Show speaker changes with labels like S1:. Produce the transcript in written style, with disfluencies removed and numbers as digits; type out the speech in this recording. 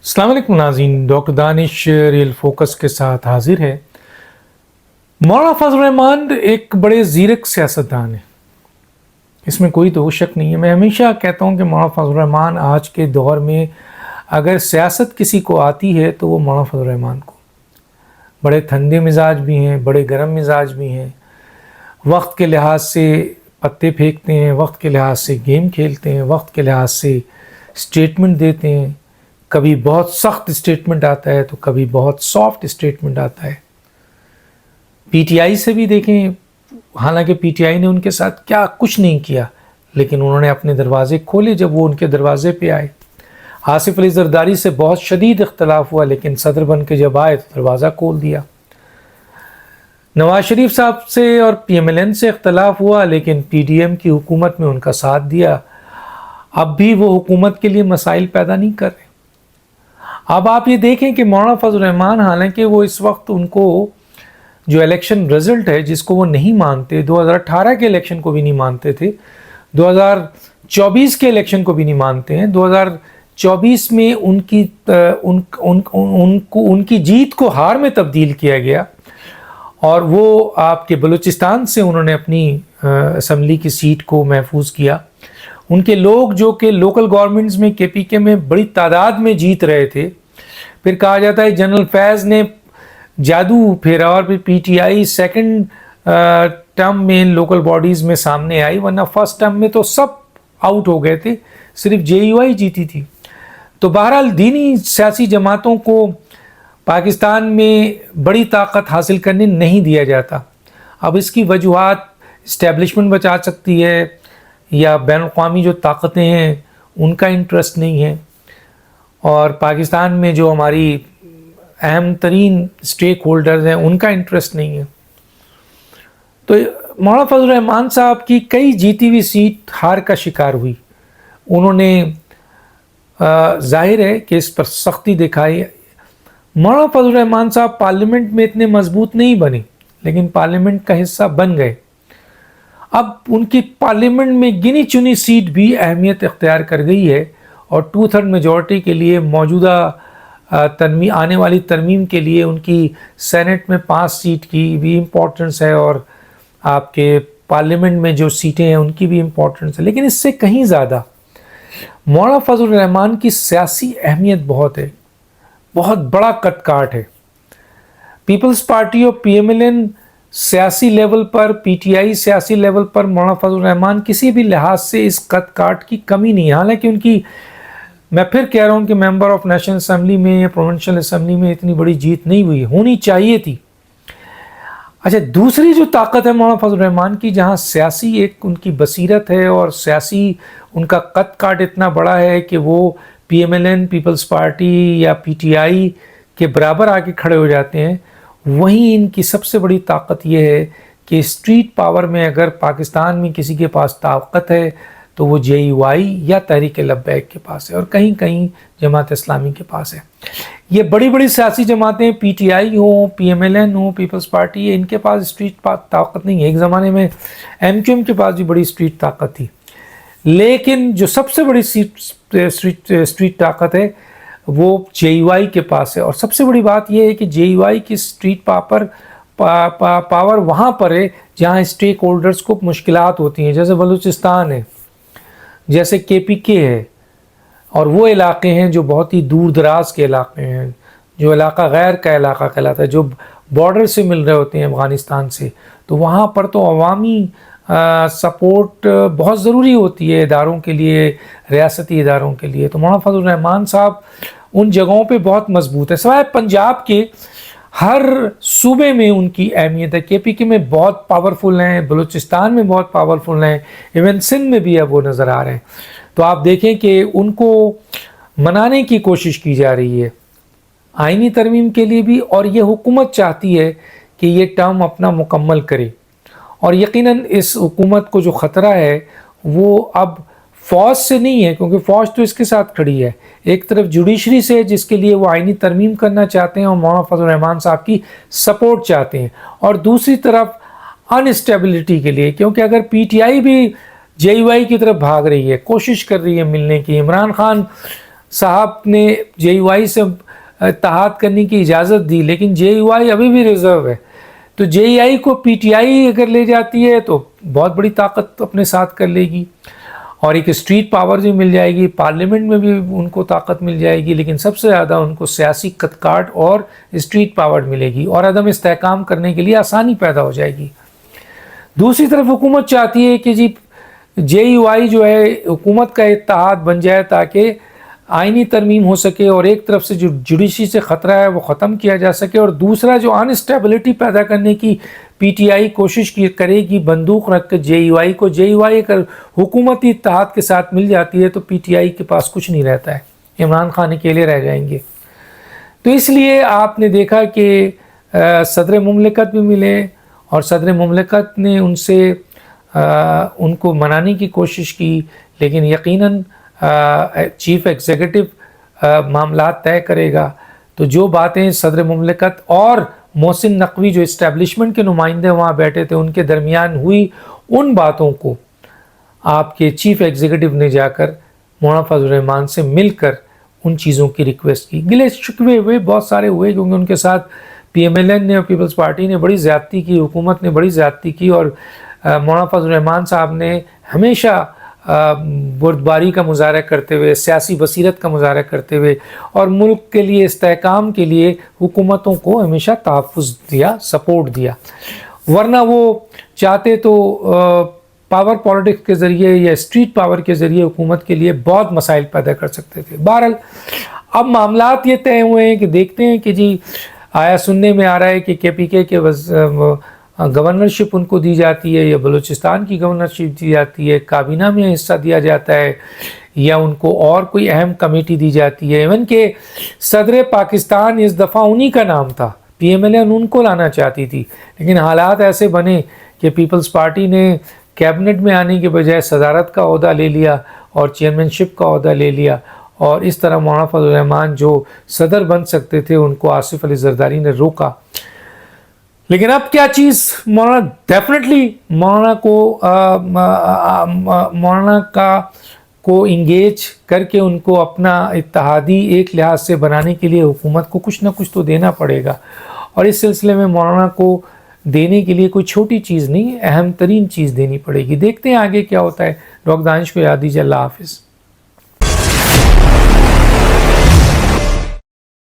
S1: السلام علیکم ناظرین، ڈاکٹر دانش ریئل فوکس کے ساتھ حاضر ہے۔ مولانا فضل الرحمان ایک بڑے زیرک سیاستدان ہیں، اس میں کوئی تو شک نہیں ہے۔ میں ہمیشہ کہتا ہوں کہ مولانا فضل الرحمان آج کے دور میں اگر سیاست کسی کو آتی ہے تو وہ مولانا فضل الرحمان کو۔ بڑے ٹھنڈے مزاج بھی ہیں، بڑے گرم مزاج بھی ہیں، وقت کے لحاظ سے پتے پھینکتے ہیں، وقت کے لحاظ سے گیم کھیلتے ہیں، وقت کے لحاظ سے اسٹیٹمنٹ دیتے ہیں۔ کبھی بہت سخت اسٹیٹمنٹ آتا ہے تو کبھی بہت سافٹ اسٹیٹمنٹ آتا ہے۔ پی ٹی آئی سے بھی دیکھیں، حالانکہ پی ٹی آئی نے ان کے ساتھ کیا کچھ نہیں کیا، لیکن انہوں نے اپنے دروازے کھولے جب وہ ان کے دروازے پہ آئے۔ آصف علی زرداری سے بہت شدید اختلاف ہوا، لیکن صدر بن کے جب آئے تو دروازہ کھول دیا۔ نواز شریف صاحب سے اور پی ایم ایل این سے اختلاف ہوا، لیکن پی ڈی ایم کی حکومت میں ان کا ساتھ دیا۔ اب بھی وہ حکومت کے لیے مسائل پیدا نہیں کر رہے۔ اب آپ یہ دیکھیں کہ مولانا فضل الرحمان، حالانکہ وہ اس وقت ان کو جو الیکشن رزلٹ ہے جس کو وہ نہیں مانتے، 2018 کے الیکشن کو بھی نہیں مانتے تھے، 2024 کے الیکشن کو بھی نہیں مانتے ہیں، 2024 میں ان کی جیت کو ہار میں تبدیل کیا گیا، اور وہ آپ کے بلوچستان سے انہوں نے اپنی اسمبلی کی سیٹ کو محفوظ کیا۔ ان کے لوگ جو کہ لوکل گورنمنٹس میں کے پی کے میں بڑی تعداد میں جیت رہے تھے، پھر کہا جاتا ہے جنرل فیض نے جادو پھیرا اور پھر P T I second term میں لوکل باڈیز میں سامنے آئی، ورنہ فرسٹ ٹرم میں تو سب آؤٹ ہو گئے تھے، صرف جے یو آئی جیتی تھی۔ تو بہرحال دینی سیاسی جماعتوں کو پاکستان میں بڑی طاقت حاصل کرنے نہیں دیا جاتا۔ اب اس کی وجوہات اسٹیبلشمنٹ بچا سکتی ہے، یا بین الاقوامی جو طاقتیں ہیں ان کا انٹرسٹ نہیں ہے، اور پاکستان میں جو ہماری اہم ترین اسٹیک ہولڈرز ہیں ان کا انٹرسٹ نہیں ہے۔ تو مولانا فضل الرحمان صاحب کی کئی جیتی ہوئی سیٹ ہار کا شکار ہوئی۔ انہوں نے ظاہر ہے کہ اس پر سختی دکھائی۔ مولانا فضل الرحمان صاحب پارلیمنٹ میں اتنے مضبوط نہیں بنے، لیکن پارلیمنٹ کا حصہ بن گئے۔ اب ان کی پارلیمنٹ میں گنی چنی سیٹ بھی اہمیت اختیار کر گئی ہے، اور 2/3 میجورٹی کے لیے موجودہ آنے والی ترمیم کے لیے ان کی سینٹ میں 5 سیٹ کی بھی امپورٹنس ہے، اور آپ کے پارلیمنٹ میں جو سیٹیں ہیں ان کی بھی امپورٹنس ہے۔ لیکن اس سے کہیں زیادہ مولانا فضل الرحمان کی سیاسی اہمیت بہت ہے، بہت بڑا کٹ کاٹ ہے۔ پیپلز پارٹی اور پی ایم ایل این سیاسی level per, P T I سیاسی لیول پر مولانا فضل الرحمان کسی بھی لحاظ سے اس کٹ کاٹ کی کمی نہیں ہے۔ حالانکہ ان کی، میں پھر کہہ رہا ہوں کہ ممبر آف نیشنل اسمبلی میں یا پروونشل اسمبلی میں اتنی بڑی جیت نہیں ہوئی، ہونی چاہیے تھی۔ اچھا، دوسری جو طاقت ہے مولانا فضل الرحمان کی، جہاں سیاسی ایک ان کی بصیرت ہے اور سیاسی ان کا کٹ کاٹ اتنا بڑا ہے کہ وہ P M L N, peoples party یا پی ٹی آئی کے برابر آ کے کھڑے ہو جاتے ہیں، وہیں ان کی سب سے بڑی طاقت یہ ہے کہ اسٹریٹ پاور میں اگر پاکستان میں کسی کے پاس طاقت ہے تو وہ جے یو آئی یا تحریک لبیک کے پاس ہے، اور کہیں کہیں جماعت اسلامی کے پاس ہے۔ یہ بڑی بڑی سیاسی جماعتیں، پی ٹی آئی ہوں، پی ایم ایل این ہوں، پیپلز پارٹی، ان کے پاس اسٹریٹ طاقت نہیں ہے۔ ایک زمانے میں ایم کیو ایم کے پاس بھی بڑی اسٹریٹ طاقت تھی، لیکن جو سب سے بڑی اسٹریٹ طاقت ہے وہ جے یو آئی کے پاس ہے۔ اور سب سے بڑی بات یہ ہے کہ جے یو آئی کی اسٹریٹ پاور وہاں پر ہے جہاں اسٹیک ہولڈرز کو مشکلات ہوتی ہیں، جیسے بلوچستان ہے، جیسے کے پی کے ہے، اور وہ علاقے ہیں جو بہت ہی دور دراز کے علاقے ہیں، جو علاقہ غیر کا علاقہ کہلاتا ہے، جو بارڈر سے مل رہے ہوتے ہیں افغانستان سے۔ تو وہاں پر تو عوامی سپورٹ بہت ضروری ہوتی ہے اداروں کے لیے، ریاستی اداروں کے لیے۔ تو مولانا فضل الرحمان صاحب ان جگہوں پہ بہت مضبوط ہے۔ سوائے پنجاب کے ہر صوبے میں ان کی اہمیت ہے۔ کے پی کے میں بہت پاورفل ہیں، بلوچستان میں بہت پاورفل ہیں، ایون سندھ میں بھی اب وہ نظر آ رہے ہیں۔ تو آپ دیکھیں کہ ان کو منانے کی کوشش کی جا رہی ہے آئینی ترمیم کے لیے بھی، اور یہ حکومت چاہتی ہے کہ یہ ٹرم اپنا مکمل کرے۔ اور یقیناً اس حکومت کو جو خطرہ ہے وہ اب فوج سے نہیں ہے، کیونکہ فوج تو اس کے ساتھ کھڑی ہے، ایک طرف جوڈیشری سے جس کے لیے وہ آئینی ترمیم کرنا چاہتے ہیں اور مولانا فضل الرحمان صاحب کی سپورٹ چاہتے ہیں، اور دوسری طرف انسٹیبلٹی کے لیے، کیونکہ اگر پی ٹی آئی بھی جے یو آئی کی طرف بھاگ رہی ہے، کوشش کر رہی ہے ملنے کی، عمران خان صاحب نے JUI سے اتحاد کرنے کی اجازت دی، لیکن JUI ابھی بھی ریزرو ہے، تو JUI کو PTI اگر لے جاتی ہے تو بہت بڑی طاقت اپنے ساتھ کر لے گی، اور ایک اسٹریٹ پاور بھی مل جائے گی، پارلیمنٹ میں بھی ان کو طاقت مل جائے گی، لیکن سب سے زیادہ ان کو سیاسی کٹ کاٹ اور اسٹریٹ پاور ملے گی، اور عدم استحکام کرنے کے لیے آسانی پیدا ہو جائے گی۔ دوسری طرف حکومت چاہتی ہے کہ جی JUI جو ہے حکومت کا اتحاد بن جائے تاکہ آئینی ترمیم ہو سکے، اور ایک طرف سے جو جوڈیشری سے خطرہ ہے وہ ختم کیا جا سکے، اور دوسرا جو انسٹیبلٹی پیدا کرنے کی PTI کوشش کرے گی بندوق رکھ کے JUI کو۔ JUI اگر حکومتی اتحاد کے ساتھ مل جاتی ہے تو PTI کے پاس کچھ نہیں رہتا ہے، عمران خان اکیلے رہ جائیں گے۔ تو اس لیے آپ نے دیکھا کہ صدر مملکت بھی ملے، اور صدر مملکت نے ان کو منانے کی کوشش کی، لیکن یقیناً چیف ایگزیکٹو معاملات طے کرے گا۔ تو جو باتیں صدر مملکت اور محسن نقوی جو اسٹیبلشمنٹ کے نمائندے وہاں بیٹھے تھے ان کے درمیان ہوئی، ان باتوں کو آپ کے چیف ایگزیکٹو نے جا کر مولانا فضل الرحمان سے مل کر ان چیزوں کی ریکویسٹ کی۔ گلے شکوے ہوئے بہت سارے ہوئے، کیونکہ ان کے ساتھ PMLN نے اور پیپلز پارٹی نے بڑی زیادتی کی، حکومت نے بڑی زیادتی کی، اور مولانا فضل الرحمان صاحب نے ہمیشہ بردباری کا مظاہرہ کرتے ہوئے، سیاسی بصیرت کا مظاہرہ کرتے ہوئے، اور ملک کے لیے استحکام کے لیے حکومتوں کو ہمیشہ تحفظ دیا، سپورٹ دیا، ورنہ وہ چاہتے تو پاور پالیٹکس کے ذریعے یا اسٹریٹ پاور کے ذریعے حکومت کے لیے بہت مسائل پیدا کر سکتے تھے۔ بہرحال اب معاملات یہ طے ہوئے ہیں کہ دیکھتے ہیں کہ جی آیا سننے میں آ رہا ہے کہ KPK کے گورنرشپ ان کو دی جاتی ہے، یا بلوچستان کی گورنرشپ دی جاتی ہے، کابینہ میں حصہ دیا جاتا ہے، یا ان کو اور کوئی اہم کمیٹی دی جاتی ہے۔ ایون کہ صدر پاکستان اس دفعہ انہی کا نام تھا، PMLN ان کو لانا چاہتی تھی، لیکن حالات ایسے بنے کہ پیپلز پارٹی نے کیبنٹ میں آنے کے بجائے صدارت کا عہدہ لے لیا اور چیئرمین شپ کا عہدہ لے لیا، اور اس طرح مولانا فضل الرحمان جو صدر بن سکتے تھے ان کو آصف علی زرداری نے روکا۔ لیکن اب کیا چیز مولانا ڈیفینیٹلی مولانا کو انگیج کر کے ان کو اپنا اتحادی ایک لحاظ سے بنانے کے لیے حکومت کو کچھ نہ کچھ تو دینا پڑے گا، اور اس سلسلے میں مولانا کو دینے کے لیے کوئی چھوٹی چیز نہیں، اہم ترین چیز دینی پڑے گی۔ دیکھتے ہیں آگے کیا ہوتا ہے۔ ڈاکٹر دانش کو یاد دیجیے۔ اللہ حافظ۔